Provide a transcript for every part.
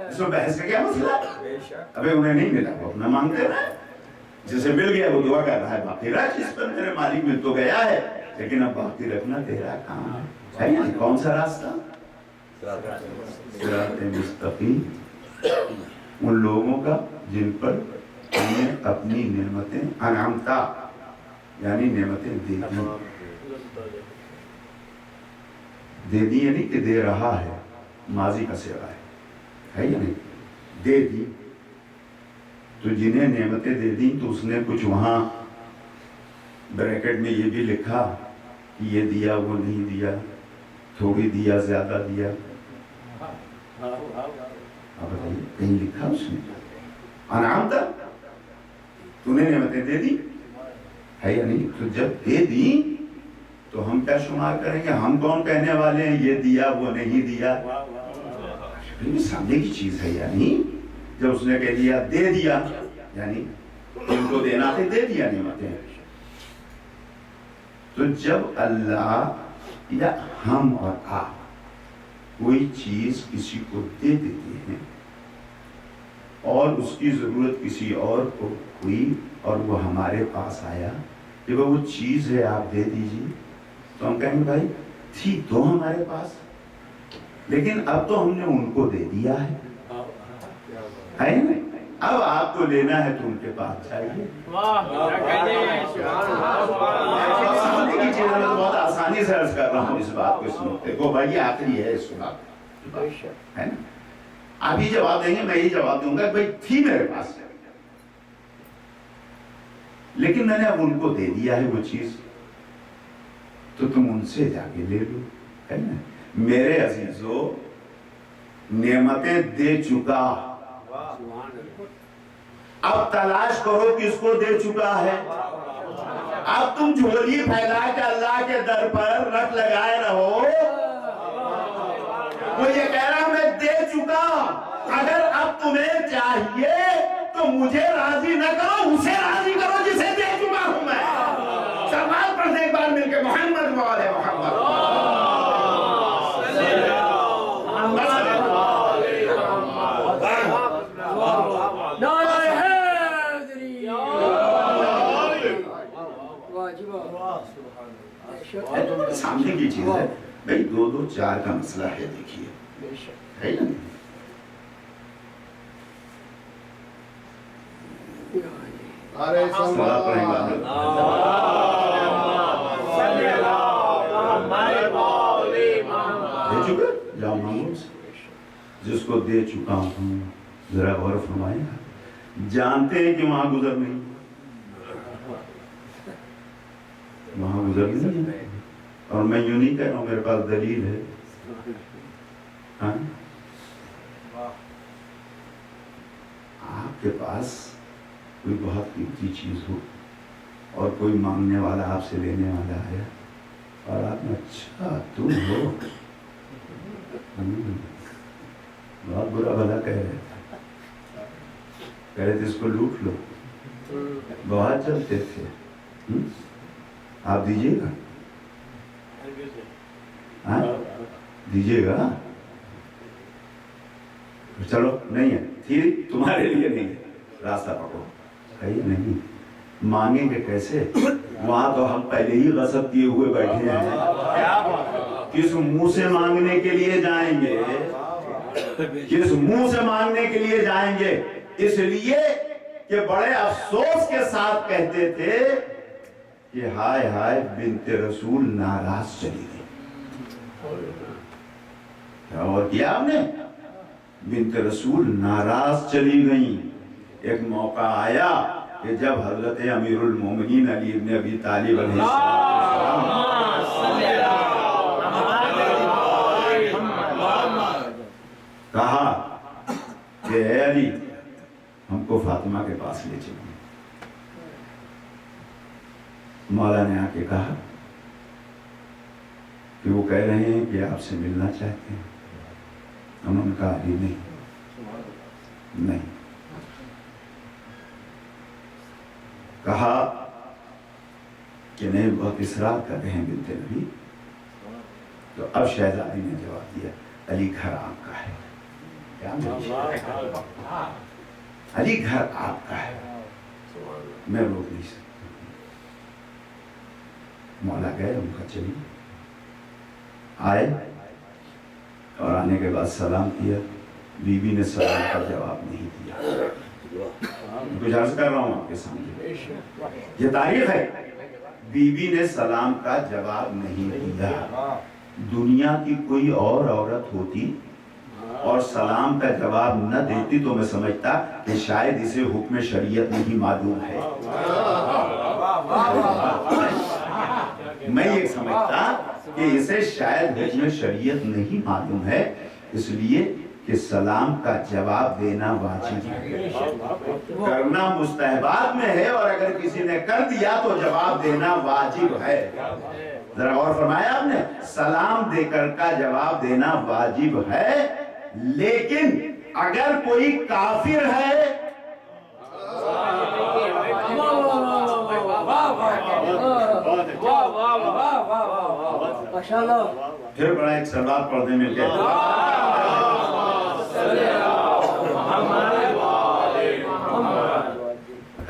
اس میں بحث کا کیا مسئلہ ہے؟ ابھی انہیں نہیں ملا وہ اپنا مانگتے رہے، جسے مل گیا وہ دعا کر رہا ہے باقی رکھ، اس پر میرے مالک مل تو گیا ہے لیکن اب باقی رکھنا تیرا کام ہے۔ کون سا راستہ؟ صراط مستقیم، ان لوگوں کا جن پر ہم نے اپنی نعمتیں انعامتا یعنی نعمتیں دے دی یعنی کہ دے رہا ہے، ماضی کا صیغہ ہے یا نہیں؟ دے دی تو جنہیں نعمتیں دے دی تو اس نے کچھ وہاں بریکٹ میں یہ بھی لکھا کہ یہ دیا وہ نہیں دیا، تھوڑی دیا زیادہ دیا، آپ بتائیے کہیں لکھا اس نے؟ انعام تھا تو نے نعمتیں دے دی ہے یا نہیں؟ تو جب دے دی تو ہم کیا شمار کریں گے؟ ہم کون کہنے والے ہیں یہ دیا وہ نہیں دیا؟ سامنے کی چیز ہے یعنی جب اس نے کہہ دیا دے دیا یعنی جن کو دینا تھے دے دیا نعمتیں۔ تو جب اللہ یا ہم اور آپ کوئی چیز کسی کو دے دیتے ہیں اور اس کی ضرورت کسی اور کو ہوئی اور وہ ہمارے پاس آیا کہ وہ چیز ہے آپ دے دیجیے، تو ہم کہیں گے بھائی تھی تو ہمارے پاس لیکن اب تو ہم نے ان کو دے دیا ہے نا، اب آپ کو لینا ہے تو ان کے پاس چاہیے۔ بہت آسانی سے عرض کر رہا ہوں اس بات کو، اس نقطے کو، بھائی آخری ہے اس بات ہے نا، آپ ہی جواب دیں گے میں ہی جواب دوں گا بھائی تھی میرے پاس لیکن میں نے اب ان کو دے دیا ہے وہ چیز، تو تم ان سے جا کے لے لو، ہے نا۔ میرے عزیزو نعمتیں دے چکا، اب تلاش کرو کس کو دے چکا ہے۔ اب تم جھولی پھیلا کے اللہ کے در پر رکھ لگائے رہو، وہ یہ کہہ رہا میں دے چکا، اگر اب تمہیں چاہیے تو مجھے راضی نہ کرو اسے راضی کرو جسے دے چکا ہوں میں۔ سوال پڑھتے ایک بار مل کے محمد والے محمد سامنے کی چیز ہے بھئی، دو دو چار کا مسئلہ ہے، دیکھیے ہے نا۔ دے چکا جاؤ مانگو سے، جس کو دے چکا ہوں ذرا غور فرمائے، جانتے ہیں کہ وہاں گزر نہیں، وہاں گزر نہیں ہے، اور میں یوں نہیں کہہ رہا ہوں میرے پاس دلیل ہے، آپ کے پاس کوئی بہت قیمتی چیز ہو اور کوئی مانگنے والا آپ سے لینے والا ہے اور آپ نے اچھا تم ہو، بہت برا بھلا کہہ رہے تھے، کہہ رہے تھے اس کو لوٹ لو، بہت چلتے تھے، آپ دیجیے گا؟ دیجیے گا؟ چلو نہیں ہے، تھی تمہارے لیے نہیں ہے، راستہ پکڑو، کہیے نہیں مانگیں گے کیسے؟ وہاں تو ہم پہلے ہی غصب کیے ہوئے بیٹھے ہیں، کس منہ سے مانگنے کے لیے جائیں گے؟ کس منہ سے مانگنے کے لیے جائیں گے؟ اس لیے کہ بڑے افسوس کے ساتھ کہتے تھے کہ ہائے ہائے بنت رسول ناراض چلی گئی۔ کیا اور کیا آپ نے؟ بنت رسول ناراض چلی گئیں۔ ایک موقع آیا کہ جب حضرت امیر المومنین علی ابن ابی طالب علیہ السلام کہا کہ اے علی ہم کو فاطمہ کے پاس لے چلیں، مولا نے آ کے کہا کہ وہ کہہ رہے ہیں کہ آپ سے ملنا چاہتے ہیں، انہوں نے کہا علی نہیں، کہا کہ نہیں بہت اصرار کر رہے ہیں بنت نبی، تو اب شہزادی نے جواب دیا علی گھر آپ کا ہے. کیا علی گھر آپ کا ہے, میں روک نہیں سکتا. مولا گئے, ان کا چلی آئے اور آنے کے بعد سلام کیا. بی بی نے سلام کا جواب نہیں دیا. کچھ عرض کر رہا ہوں آپ کے سامنے, یہ تاریخ ہے. بی بی نے سلام کا جواب نہیں دیا. دنیا کی کوئی اور عورت ہوتی اور سلام کا جواب نہ دیتی تو میں سمجھتا کہ شاید اسے حکم شریعت نہیں معلوم ہے. میں یہ سمجھتا کہ اسے شاید حکم شریعت نہیں معلوم ہے, اس لیے کہ سلام کا جواب دینا واجب ہے, کرنا مستحبات میں ہے, اور اگر کسی نے کر دیا تو جواب دینا واجب ہے. ذرا غور فرمایا آپ نے, سلام دے کر کا جواب دینا واجب ہے. لیکن اگر کوئی کافر ہے پھر بڑا ایک سلوات پڑھنے مل گئے,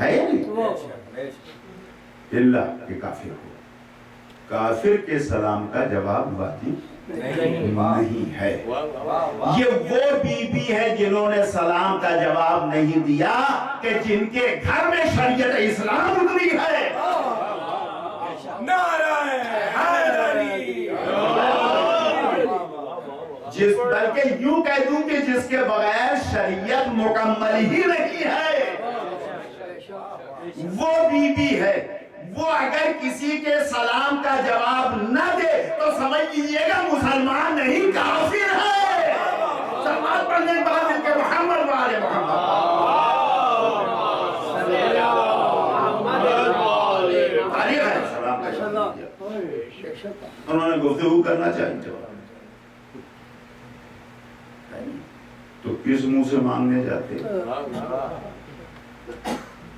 ہے اللہ کہ کافر ہو, کافر کے سلام کا جواب واجب نہیں ہے. یہ وہ بی بی ہے جنہوں نے سلام کا جواب نہیں دیا کہ جن کے گھر میں شریعت اسلام اتری ہے. بلکہ یوں کہہ دوں کہ جس کے بغیر شریعت مکمل ہی نہیں ہے, وہ بی بی ہے. وہ اگر کسی کے سلام کا جواب نہ دے تو سمجھ لیجیے گا مسلمان نہیں, کافر ہے. سلام پڑھنے کے بعد ان کے محمد والے محمد تاریخ ہے سلام کا جواب. انہوں نے گفتگو کرنا چاہیے, تو کس منہ سے مانگنے جاتے.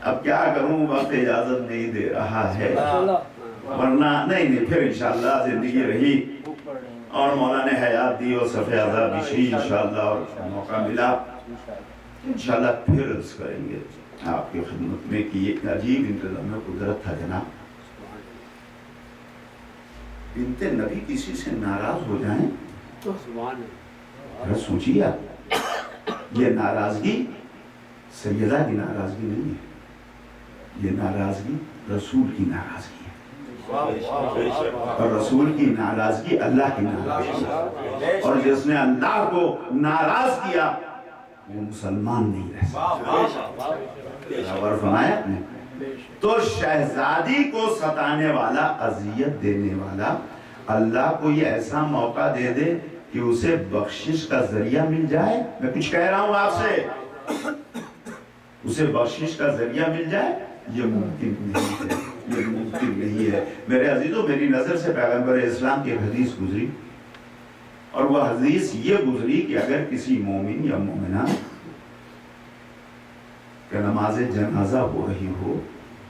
اب کیا کروں, وقت اجازت نہیں دے رہا ہے, ورنہ نہیں پھر انشاءاللہ زندگی رہی اور مولا نے حیات دی اور صفحہ عذاب بشی انشاءاللہ, اور موقع ملا انشاءاللہ پھر عرض کریں گے آپ کی خدمت میں کہ ایک عجیب انتظام قدرت تھا جناب. بنت نبی کسی سے ناراض ہو جائیں تو سوچیے آپ, یہ ناراضگی سیدہ کی ناراضگی نہیں ہے, یہ ناراضگی رسول کی ناراضگی ہے, اور رسول کی ناراضگی اللہ کی ناراضگی ہے, اور جس نے اللہ کو ناراض کیا وہ مسلمان نہیں رہ سکتا. اور فرمایا نے تو شہزادی کو ستانے والا, اذیت دینے والا, اللہ کو یہ ایسا موقع دے دے کہ اسے بخشش کا ذریعہ مل جائے. میں کچھ کہہ رہا ہوں آپ سے, اسے بخشش کا ذریعہ مل جائے, یہ ممکن نہیں ہے, یہ ممکن نہیں ہے. میرے عزیزوں, میری نظر سے پیغمبر اسلام کی ایک حدیث گزری, اور وہ حدیث یہ گزری کہ اگر کسی مومن یا مومنہ کہ نماز جنازہ ہو رہی ہو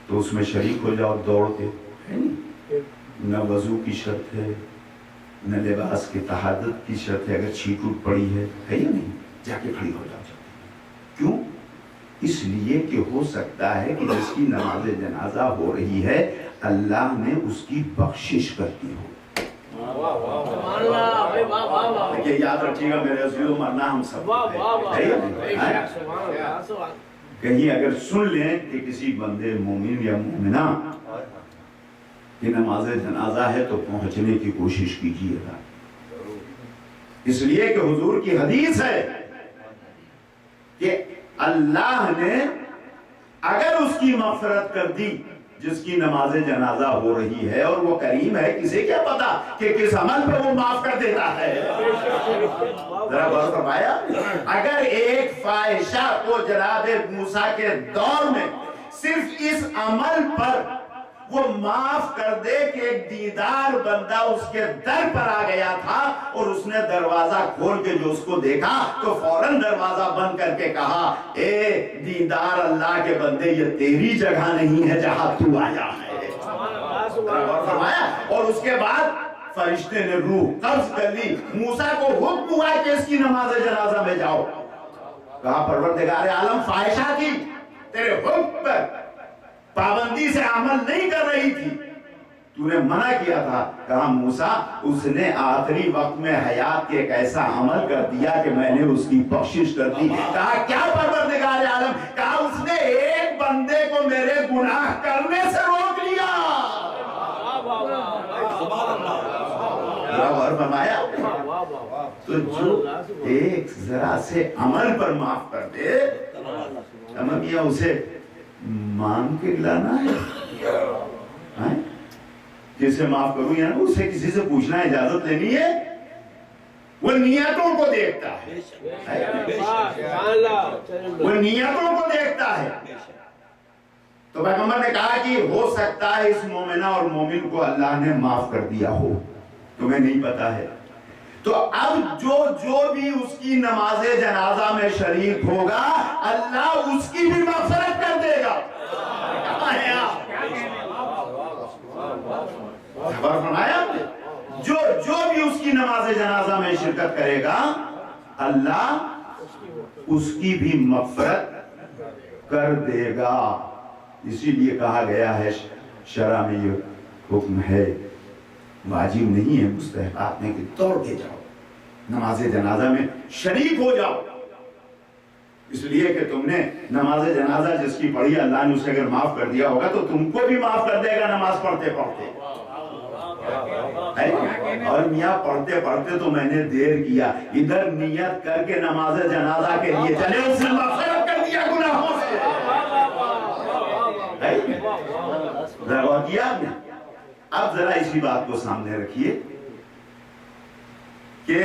تو اس میں شریک ہو جاؤ دوڑ کے, ہے نہیں, نہ وضو کی شرط ہے, نہ لباس کی طہارت کی شرط ہے, اگر چھیٹ اٹھ پڑی ہے یا نہیں, جا کے کھڑی ہو جاؤ. کیوں؟ اس لیے کہ ہو سکتا ہے کہ جس کی نماز جنازہ ہو رہی ہے اللہ نے اس کی بخشش کر دی ہو. دیکھیے یاد رکھیے گا میرے عزیزو, مرنا ہم سب کہیں اگر سن لیں کہ کسی بندے مومن یا مومنہ کی نماز جنازہ ہے تو پہنچنے کی کوشش کیجیے گا, اس لیے کہ حضور کی حدیث ہے کہ اللہ نے اگر اس کی مغفرت کر دی جس کی نماز جنازہ ہو رہی ہے, اور وہ کریم ہے, کسے کیا پتا کہ کس عمل پہ وہ معاف کر دیتا ہے. ذرا غور فرمایا, اگر ایک فاحشہ کو جناب موسیٰ کے دور میں صرف اس عمل پر وہ معاف کر دے کہ ایک دیدار بندہ اس کے در پر آ گیا تھا اور اس نے دروازہ کھول کے جو اس کو دیکھا تو فوراً دروازہ بند کر کے کہا, اے دیدار اللہ کے بندے, یہ تیری جگہ نہیں ہے جہاں تو آیا ہے. اور اس کے بعد فرشتے نے روح قبض کر لی. موسیٰ کو حکم ہوا کہ اس کی نماز جنازہ میں جاؤ. کہا پروردگار عالم فاحشہ کی تیرے حکم پر پابندی سے عمل نہیں کر رہی تھی, تو نے منع کیا تھا. کہا موسیٰ اس نے آخری وقت میں حیات کے ایک ایسا عمل کر دیا کہ میں نے اس کی بخشش کر دی. کہا کیا پروردگار عالم؟ کہا اس نے ایک بندے کو میرے گناہ کرنے سے روک لیا. غور فرمایا. تو جو ایک ذرا سے عمل پر معاف کر دے, یا اسے مانگ کے لانا ہے, جسے معاف کروں یا نا, اسے کسی سے پوچھنا اجازت لینی ہے. وہ نیتوں کو دیکھتا ہے, وہ نیتوں کو دیکھتا ہے. تو پیغمبر نے کہا کہ ہو سکتا ہے اس مومنہ اور مومن کو اللہ نے معاف کر دیا ہو, تمہیں نہیں پتا ہے. تو اب جو بھی اس کی نماز جنازہ میں شریک ہوگا اللہ اس کی بھی مغفرت کر دے گا. خبر فرمایا, جو بھی اس کی نماز جنازہ میں شرکت کرے گا اللہ اس کی بھی مغفرت کر دے گا. اسی لیے کہا گیا ہے شرع میں یہ حکم ہے, واجب نہیں ہے, مستحبات میں کہ دوڑ کے جاؤ نماز جنازہ میں شریک ہو جاؤ. اس لیے کہ تم نے نماز جنازہ جس کی پڑھی اللہ نے اسے اگر معاف کر دیا ہوگا تو تم کو بھی معاف کر دے گا نماز پڑھتے پڑھتے. اور میاں پڑھتے پڑھتے تو میں نے دیر کیا, ادھر نیت کر کے نماز جنازہ کے لیے چلے, اس نے مغفرت کر دیا گناہوں سے. غور کیا آپ نے؟ اب ذرا اسی بات کو سامنے رکھیے کہ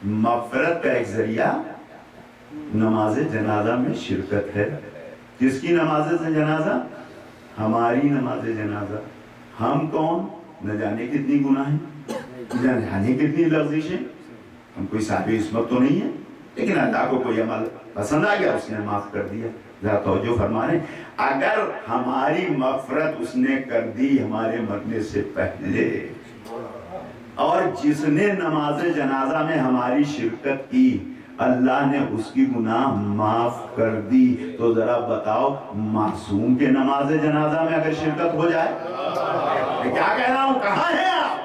مغفرت کا ایک ذریعہ نماز جنازہ میں شرکت ہے. کس کی نماز جنازہ؟ ہماری نماز جنازہ. ہم کون؟ نہ جانے کتنی گناہیں, نہ جانے کتنی لغزشیں. ہم کوئی صاحب عصمت تو نہیں ہے, لیکن اللہ کو کوئی عمل پسند آ گیا, اس نے معاف کر دیا. ذرا توجہ فرما رہے ہیں, اگر ہماری مغفرت اس نے کر دی ہمارے مرنے سے پہلے, اور جس نے نماز جنازہ میں ہماری شرکت کی اللہ نے اس کی گناہ معاف کر دی, تو ذرا بتاؤ معصوم کے نماز جنازہ میں اگر شرکت ہو جائے, میں کیا کہہ رہا ہوں, کہاں ہیں آپ؟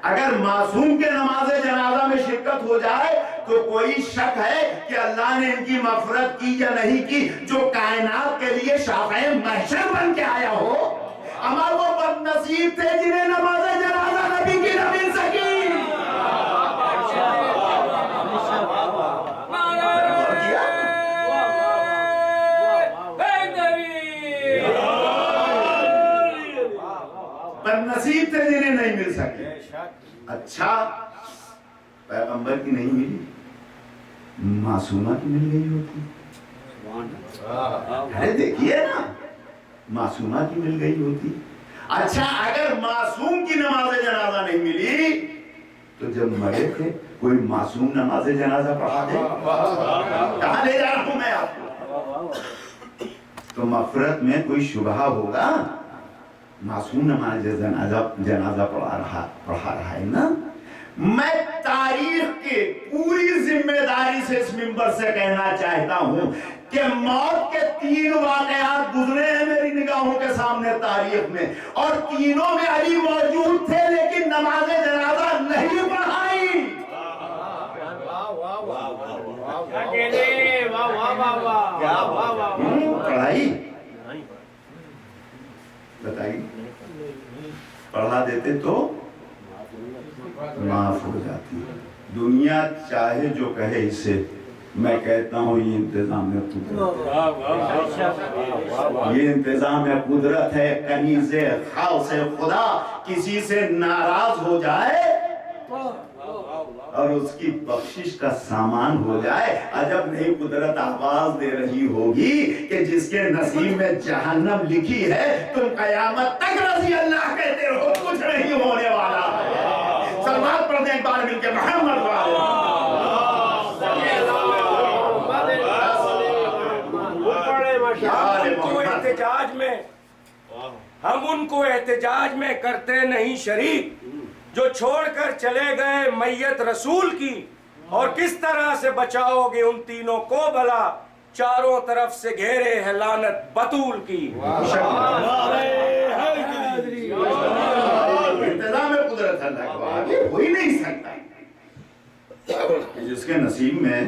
اگر معصوم کے نماز جنازہ میں شرکت ہو جائے تو کوئی شک ہے کہ اللہ نے ان کی مغفرت کی یا نہیں کی؟ جو کائنات کے لیے شافع محشر بن کے آیا ہو, اما وہ بد نصیب تھے جنہیں نماز جنازہ نبی کی نہ مل سکی. بد نصیب تھے جنہیں نہیں مل سکی. اچھا پیغمبر کی نہیں ملی, معصومہ کی مل گئی ہوتی. ارے دیکھیے نا, معصومہ کی مل گئی ہوتی. اچھا اگر معصوم کی نماز جنازہ نہیں ملی تو جب مرے تھے کوئی معصوم نماز جنازہ پڑھا دے؟ کہاں لے جا رہا ہوں میں آپ کو؟ تو مغفرت میں کوئی شبہ ہوگا؟ معصوم نماز جنازہ پڑھا رہا ہے نا. میں تاریخ کے پوری ذمہ داری سے اس منبر سے کہنا چاہتا ہوں کہ موت کے 3 واقعات گزرے ہیں میری نگاہوں کے سامنے تاریخ میں, اور تینوں میں علی موجود تھے لیکن نماز جنازہ نہیں پڑھائی. پڑھائی بتائیے, پڑھا دیتے تو معاف ہو جاتی. دنیا چاہے جو کہے اسے, میں کہتا ہوں یہ انتظام قدرت ہے. یہ انتظام قدرت ہے. کنیز خاص خدا کسی سے ناراض ہو جائے اور اس کی بخشش کا سامان ہو جائے, عجب نہیں قدرت آواز دے رہی ہوگی کہ جس کے نصیب میں جہنم لکھی ہے تم قیامت تک رضی اللہ کہتے رہو, کچھ نہیں ہونے والا ہے. سلوات پڑھ دیں ایک بار مل کے محمد والے. احتجاج میں ہم ان کو احتجاج میں کرتے نہیں شریک جو چھوڑ کر چلے گئے میت رسول کی، اور کس طرح سے بچاؤ گے ان تینوں کو بھلا، چاروں طرف سے گھیرے ہے لعنت بطول کی۔ انتظام قدرت اللہ کو آگے ہو ہی نہیں سکتا، جس کے نصیب میں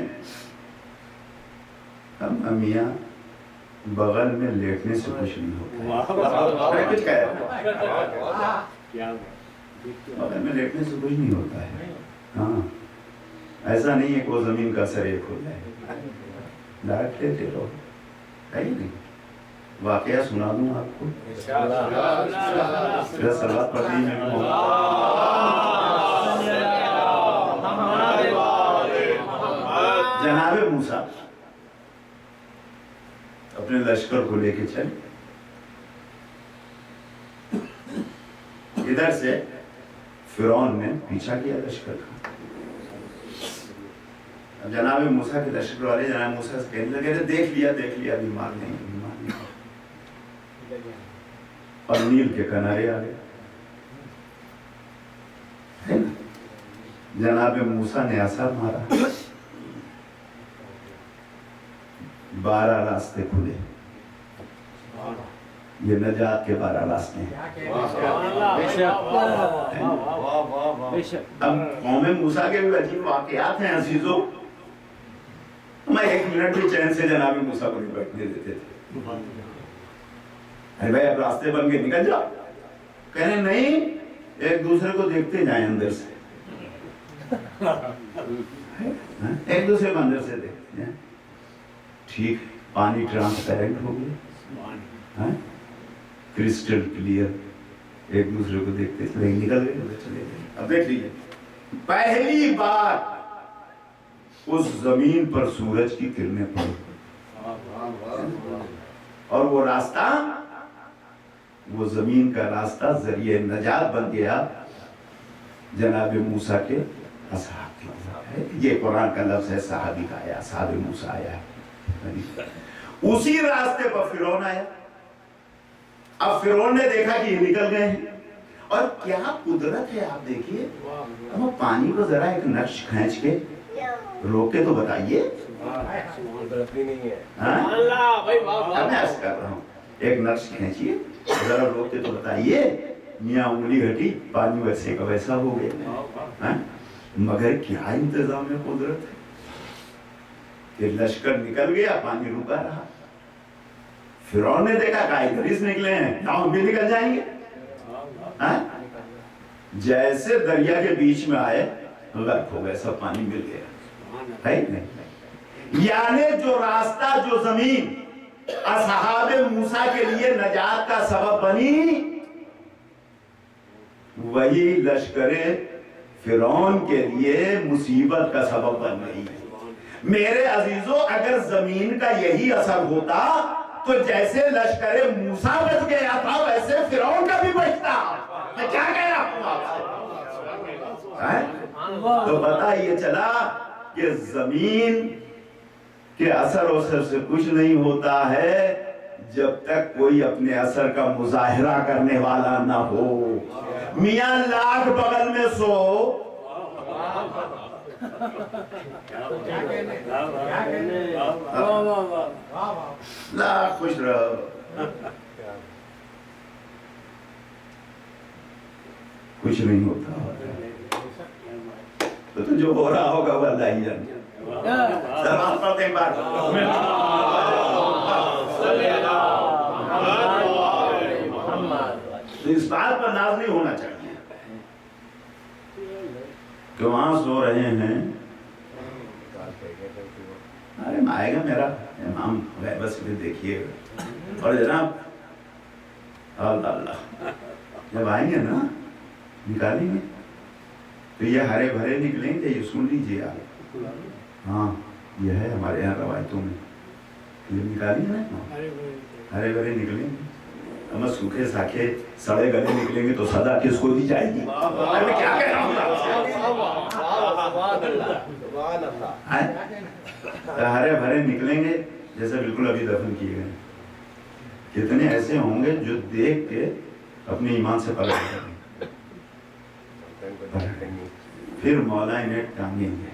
ہم میاں بغل میں لیٹنے سے کچھ نہیں ہوتا ہے، کچھ کہہ رہا بغل میں لیٹنے سے کچھ نہیں ہوتا ہے۔ ہاں ایسا نہیں ہے کہ وہ زمین کا سر ایک ہو جائے، ڈائریکٹ لیتے رہو، ہے ہی نہیں۔ واقعہ سنا دوں آپ کو، صلوات پڑھنے میں جناب موسیٰ اپنے لشکر کو لے کے چلے، ادھر سے فرعون نے پیچھا کیا لشکر کا۔ اب جناب موسیٰ کے لشکر والے جناب موسیٰ سے کہنے لگے دیکھ لیا ابھی مار نہیں، اور نیل کے کنارے آ گئے۔ جناب موسیٰ نے اثر مارا، 12 راستے کھلے، یہ نجات کے 12 راستے ہیں۔ اب قوم موسیٰ کے بھی عجیب واقعات ہیں عزیزوں، میں 1 منٹ بھی چین سے جناب موسیٰ کو نہیں بیٹھنے دیتے تھے۔ ارے بھائی اب راستے بن کے نکل جاؤ، کہنے نہیں ایک دوسرے کو دیکھتے جائیں اندر سے، ایک دوسرے کو اندر سے دیکھتے جائیں۔ ٹھیک، پانی ٹرانسپیرنٹ ہو گیا، کرسٹل کلیئر، ایک دوسرے کو دیکھتے چلے نکل گئے چلے گئے۔ اب دیکھ لیجیے پہلی بار اس زمین پر سورج کی کرنیں پڑی، اور وہ راستہ، وہ زمین کا راستہ ذریعہ نجات بن گیا جناب موسیٰ کے اصحاب کے۔ یہ قرآن کا لفظ ہے، صحابی کا آیا، صحاب موسیٰ آیا ہے۔ اسی راستے پر فرعون آیا۔ اب فرعون نے دیکھا کہ یہ نکل گئے ہیں، اور کیا قدرت ہے آپ دیکھیے، اب پانی کو ذرا ایک نقش کھینچ کے روک کے تو بتائیے، اب میں عرض کر رہا ہوں ایک نقش کھینچیے ذرا روک کے تو بتائیے، میاں انگلی ہٹی پانی ویسے کا ویسا ہو گیا۔ مگر کیا انتظام ہے قدرت ہے کہ لشکر نکل گیا، پانی رکا رہا۔ فرعون نے دیکھا کہ ادھر سے نکلے ہیں، ہم بھی نکل جائیں گے۔ جیسے دریا کے بیچ میں آئے غرق ہو گئے، سب پانی مل گیا، ہے نہیں؟ یعنی جو راستہ، جو زمین اصحاب موسیٰ کے لیے نجات کا سبب بنی، وہی لشکر فرعون کے لیے مصیبت کا سبب بن گئی۔ میرے عزیزوں اگر زمین کا یہی اثر ہوتا تو جیسے لشکر موسیٰ بچ گیا تھا ویسے فرعون کا بھی بچتا۔ میں کیا کہہ رہا ہوں آپ سے؟ تو پتہ یہ چلا کہ زمین کے اثر وثر سے کچھ نہیں ہوتا ہے جب تک کوئی اپنے اثر کا مظاہرہ کرنے والا نہ ہو۔ میاں لاکھ بغل میں سو، لاکھ خوش رہو، کچھ نہیں ہوتا، تو جو ہو رہا ہوگا وہ اللہ ہی جانے۔ سلام پڑھتے ہیں بار اس بات پر ناز نہیں ہونا چاہیے کہ وہاں سو رہے ہیں، ارے آئے گا میرا امام بس بھی دیکھیے گا، اور جناب اللہ جب آئیں گے نا نکالیں گے تو یہ ہرے بھرے نکلیں گے، یہ سن لیجیے آپ، ہاں یہ ہے ہمارے یہاں روایتوں میں، یہ نکالیں گے نا ہرے بھرے نکلیں گے، ہم سوکھے ساکھے سڑے گلے نکلیں گے تو صدا کس کو دی جائے گی؟ میں کیا کہہ رہا ہوں، ہرے بھرے نکلیں گے جیسے بالکل ابھی دفن کیے گئے۔ کتنے ایسے ہوں گے جو دیکھ کے اپنے ایمان سے پلٹ جائیں، پھر مولا انہیں ٹانگیں گے،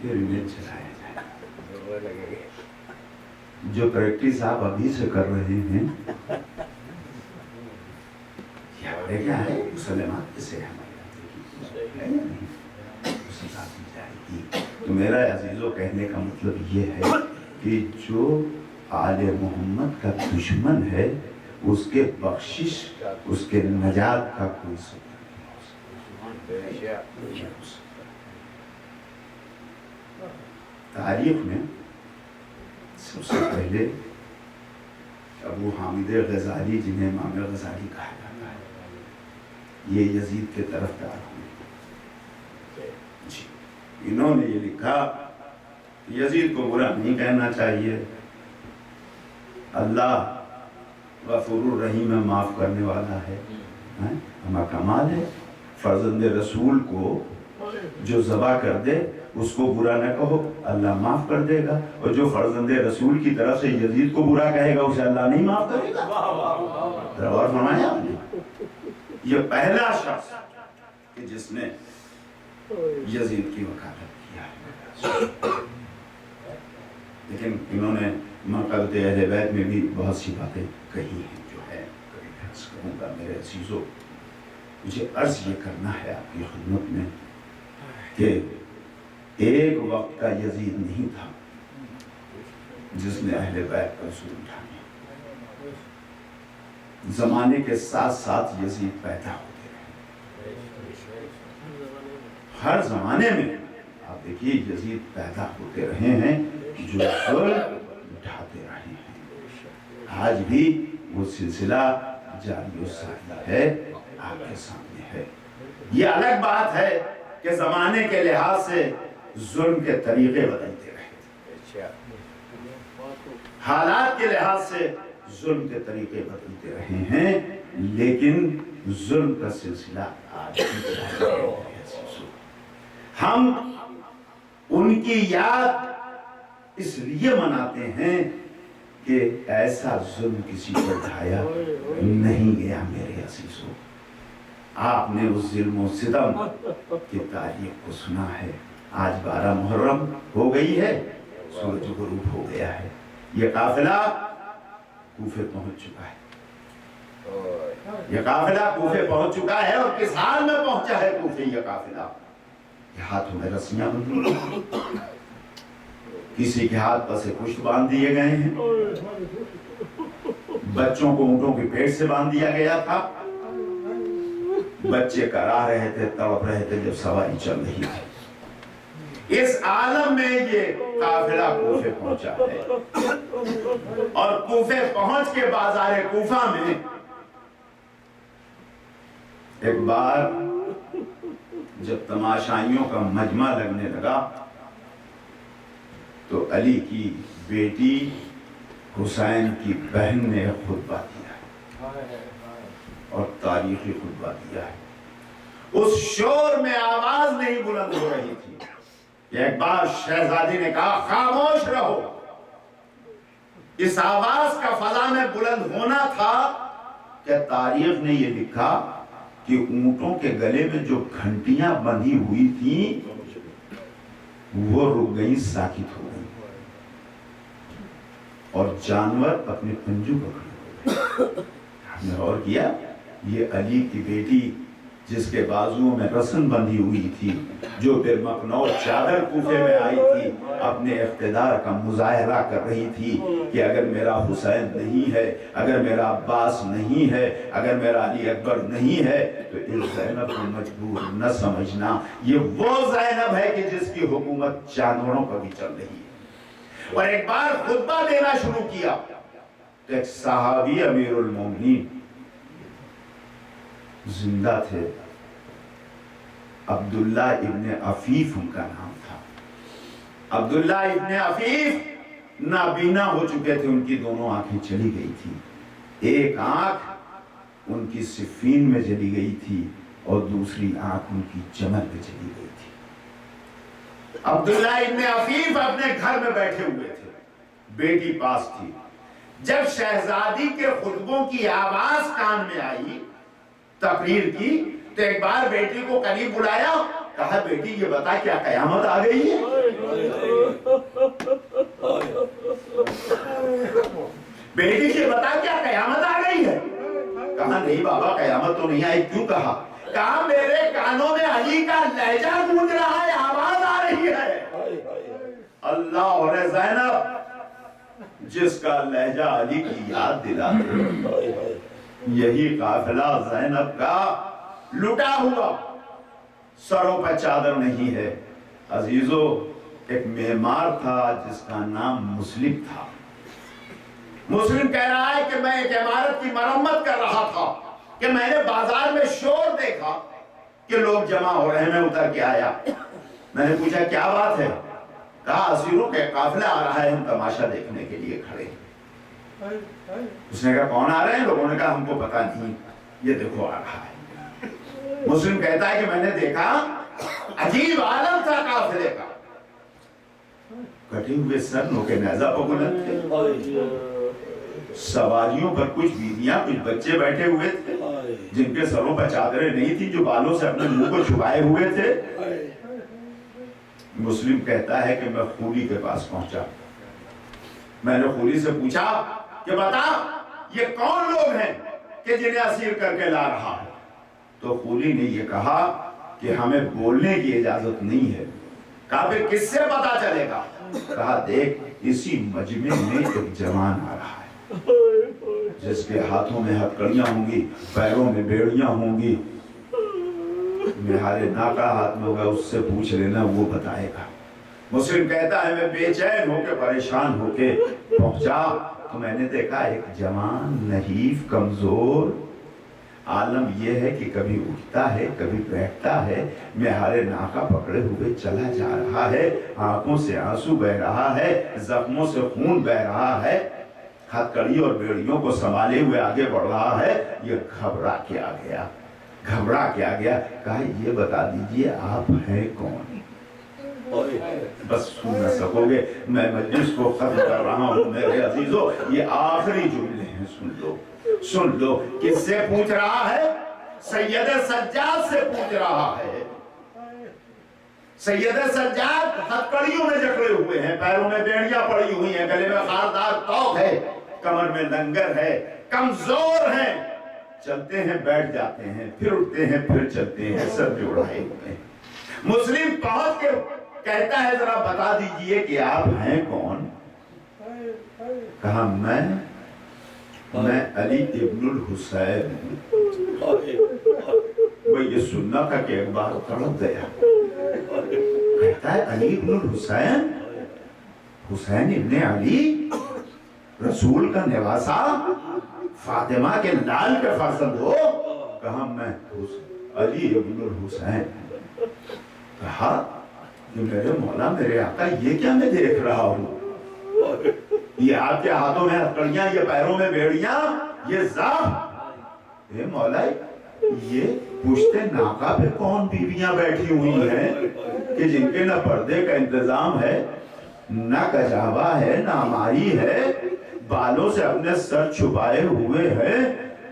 پھر انہیں چلایا جائے. جو پریکٹس آپ ابھی سے کر رہے ہیں، کیا ہے مسلمان کسے ہے یا نہیں، اسی بات کی جائے گی. تو میرا عزیزو کہنے کا مطلب یہ ہے کہ جو آل محمد کا دشمن ہے، اس کے بخشش، اس کے نجات کا کوئی سبب نہیں ہو سکتا. تاریخ میں سب سے پہلے ابو حامد غزالی، جنہیں امام غزالی کہا جاتا ہے، یہ یزید کے طرفدار ہوئے. جی، انہوں نے یہ لکھا یزید کو برا نہیں کہنا چاہیے، اللہ غفور الرحیم ہے، معاف کرنے والا ہے. ہمارا کمال ہے، فرزند رسول کو جو ذبح کر دے اس کو برا نہ کہو، اللہ معاف کر دے گا. اور جو فرزند رسول کی طرف سے یزید کو برا کہے گا، اسے اللہ نہیں معاف کرے گا. غور فرمایا آپ نے؟ یہ پہلا شخص کہ جس نے یزید کی وکالت کیا. لیکن انہوں نے منقبت اہل بیت میں بھی بہت سی باتیں کہی ہیں جو ہے عرض کروں گا. میرے عزیزو، مجھے عرض یہ کرنا ہے آپ کی خدمت میں کہ ایک وقت کا یزید نہیں تھا جس نے اہل بیت پر ظلم ڈھایا. زمانے کے ساتھ ساتھ یزید پیدا ہوتے رہے. ہر زمانے میں آپ دیکھیے یزید پیدا ہوتے رہے ہیں جو ظلم ڈھاتے رہے ہیں. آج بھی وہ سلسلہ جاری و ساری ہے، آپ کے سامنے ہے. یہ الگ بات ہے کہ زمانے کے لحاظ سے ظلم کے طریقے بدلتے رہے، حالات کے لحاظ سے ظلم کے طریقے بدلتے رہے ہیں، لیکن ظلم کا سلسلہ آج بھی جاری ہے. ہم ان کی یاد اس لیے مناتے ہیں کہ ایسا ظلم کسی پر ڈھایا نہیں گیا. میرے عزیزو، آپ نے اس ظلم و ستم کی تاریخ کو سنا ہے. آج 12 محرم ہو گئی ہے، سورج غروب ہو گیا ہے. یہ قافلہ کوفے پہنچ چکا ہے. یہ قافلہ کوفے پہنچ چکا ہے. اور کس حال میں پہنچا ہے کوفے یہ قافلہ؟ ہاتھوں میں رسیاں بندھی، کسی کے ہاتھ پر سے پشت باندھ دیے گئے ہیں، بچوں کو اونٹوں کے پیٹ سے باندھ دیا گیا تھا. بچے کرا رہے تھے، تڑپ رہے تھے جب سواری چل رہی تھی. اس عالم میں یہ قافلہ کوفے پہنچا ہے. اور کوفے پہنچ کے بازار کوفہ میں ایک بار جب تماشائیوں کا مجمع لگنے لگا تو علی کی بیٹی حسین کی بہن نے خطبہ دیا اور تاریخی خطبہ دیا ہے. اس شور میں آواز نہیں بلند ہو رہی تھی. ایک بار شہزادی نے کہا خاموش رہو. اس آواز کا فضا میں بلند ہونا تھا کہ تاریخ نے یہ لکھا کہ اونٹوں کے گلے میں جو گھنٹیاں بندھی ہوئی تھیں وہ رک گئی، ساکت ہو گئی، اور جانور اپنے پنجوں پکڑے ہوئے. ہم نے غور کیا، یہ علی کی بیٹی جس کے بازوؤں میں رسن بندھی ہوئی تھی، جو بالمقنوع چادر کوفے میں آئی تھی، اپنے اقتدار کا مظاہرہ کر رہی تھی کہ اگر میرا حسین نہیں ہے، اگر میرا عباس نہیں ہے، اگر میرا علی اکبر نہیں ہے تو اس زینب کو مجبور نہ سمجھنا. یہ وہ زینب ہے کہ جس کی حکومت جانوروں پر بھی چل رہی ہے. اور ایک بار خطبہ دینا شروع کیا تو ایک صحابی امیر المومنین زندہ تھے، عبداللہ ابن عفیف ان کا نام تھا. عبداللہ ابن عفیف نابینا ہو چکے تھے، ان کی دونوں آنکھیں چلی گئی تھی. ایک آنکھ ان کی صفین میں چلی گئی تھی اور دوسری آنکھ ان کی جمل میں چلی گئی تھی. عبداللہ ابن عفیف اپنے گھر میں بیٹھے ہوئے تھے، بیٹی پاس تھی. جب شہزادی کے خطبوں کی آواز کان میں آئی تقریر کی تو ایک بار بیٹی کو قریب بلایا, کہا بیٹی یہ بتا کیا قیامت آ گئی ہے؟ بیٹی یہ بتا کیا قیامت آ گئی ہے؟ کہا نہیں بابا قیامت تو نہیں آئی. کیوں؟ کہا میرے کانوں میں علی کا لہجہ گونج رہا ہے, آواز آ رہی ہے. اللہ اور زینب جس کا لہجہ علی کی یاد دلا دے, یہی قافلہ زینب کا لٹا ہوا, سروں پہ چادر نہیں ہے. عزیزو ایک معمار تھا جس کا نام مسلم تھا. مسلم کہہ رہا ہے کہ میں ایک عمارت کی مرمت کر رہا تھا کہ میں نے بازار میں شور دیکھا کہ لوگ جمع ہو رہے ہیں. میں اتر کے آیا, میں نے پوچھا کیا بات ہے؟ کہا اسیروں کے قافلہ آ رہا ہے, ہم تماشا دیکھنے کے لیے کھڑے. اس نے کہا کون آ رہے ہیں؟ لوگوں نے کہا ہم کو پتا نہیں, یہ دیکھو آ رہا ہے. مسلم کہتا ہے کہ میں نے دیکھا عجیب عالم تھا قافلے کا, کٹے ہوئے سر نوکے نیزہ پہ بلند تھے, سواریوں پر کچھ بیویاں کچھ بچے بیٹھے ہوئے تھے جن کے سروں پر چادریں نہیں تھی, جو بالوں سے اپنے منہ کو چھپائے ہوئے تھے. مسلم کہتا ہے کہ میں خولی کے پاس پہنچا, میں نے خولی سے پوچھا کہ بتا یہ کون لوگ ہیں کہ جنہیں اسیر کر کے لا رہا ہے؟ تو خولی نے یہ کہا کہ ہمیں بولنے کی اجازت نہیں ہے. کہا پھر کس سے پتا چلے گا؟ کہا دیکھ اسی مجمع میں ایک جوان آ رہا ہے جس کے ہاتھوں میں ہتکڑیاں ہوں گی, پیروں میں بیڑیاں ہوں گی. میرے ناکا ہاتھ میں ہوگا, اس سے پوچھ لینا, وہ بتائے گا. مسلم کہتا ہے میں بے چین ہو کے پریشان ہو کے پہنچا تو میں نے دیکھا ایک جوان نحیف کمزور. عالم یہ ہے کہ کبھی اٹھتا ہے کبھی بیٹھتا ہے, میہارے ناکا پکڑے ہوئے چلا جا رہا ہے, آنکھوں سے آنسو بہ رہا ہے, زخموں سے خون بہ رہا ہے, ہتکڑی اور بیڑیوں کو سنبھالے ہوئے آگے بڑھ رہا ہے. یہ گھبرا کے آ گیا. کہا یہ بتا دیجئے آپ ہیں کون؟ بس سن نہ سکو گے, میں مجلس کو ختم کر رہا ہوں میرے عزیزو. یہ آخری جملے ہیں, سن لو. کس سے پوچھ رہا ہے؟ سید سجاد سے پوچھ رہا ہے. سید سجاد ہتکڑیوں میں جکڑے ہوئے ہیں, پیروں میں بیڑیاں پڑی ہوئی ہیں, گلے میں خاردار توق ہے, کمر میں لنگر ہے, کمزور ہیں, چلتے ہیں بیٹھ جاتے ہیں, پھر اٹھتے ہیں پھر چلتے ہیں, سر جوڑائے ہوئے ہیں. مسلم پہنچ کے کہتا ہے ذرا بتا دیجئے کہ آپ ہیں کون؟ کہا میں علی ابن الحسین ہوں. وہ یہ سننا تھا کہ ایک بار تڑپ گیا. کہتا ہے علی ابن الحسین, حسین ابن علی, رسول کا نواسا, فاطمہ کے لال کے فرزند ہو. کہا میں علی ابن الحسین. کہا کہ میرے مولا میرے آقا یہ کیا میں دیکھ رہا ہوں؟ یہ آپ کے ہاتھوں میں ہتکڑیاں, یہ پیروں میں بیڑیاں, یہ زخم. اے مولا یہ پشتے ناکا پہ کون بیویاں بیٹھی ہوئی ہیں کہ جن کے نہ پردے کا انتظام ہے, نہ کجاوا ہے, نہ اماری ہے, بالوں سے اپنے سر چھپائے ہوئے ہیں.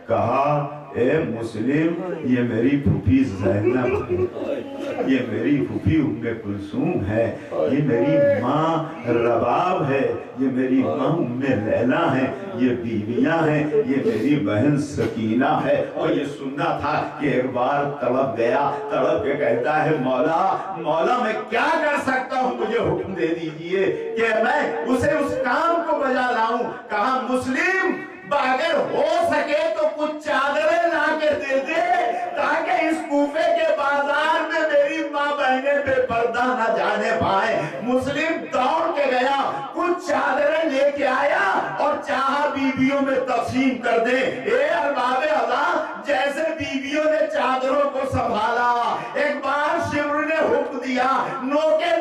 کہا اے مسلم یہ میری پھوپھی زینب ہے, یہ میری پھوپھی ام کلثوم ہے, یہ میری ماں رباب ہے, یہ میری ماں ام لیلا ہے, یہ بیویاں ہیں, یہ میری بہن سکینہ ہے. اور یہ سننا تھا کہ ایک بار تڑپ گیا, تڑپ کے کہتا ہے مولا میں کیا کر سکتا ہوں, مجھے حکم دے دیجئے کہ میں اسے اس کام کو بجا لاؤں. کہا مسلم اگر ہو سکے تو کچھ چادریں لا کے دے دے تاکہ اس کوفے کے بازار میں میری ماں بہنیں بے پردہ نہ جانے پائے. مسلم دوڑ کے گیا, کچھ چادریں لے کے آیا اور چاہا بیویوں میں تقسیم کر دے. اے ارباب اللہ, جیسے بیویوں نے چادروں کو سنبھالا, ایک بار شمر نے حکم دیا, نوکے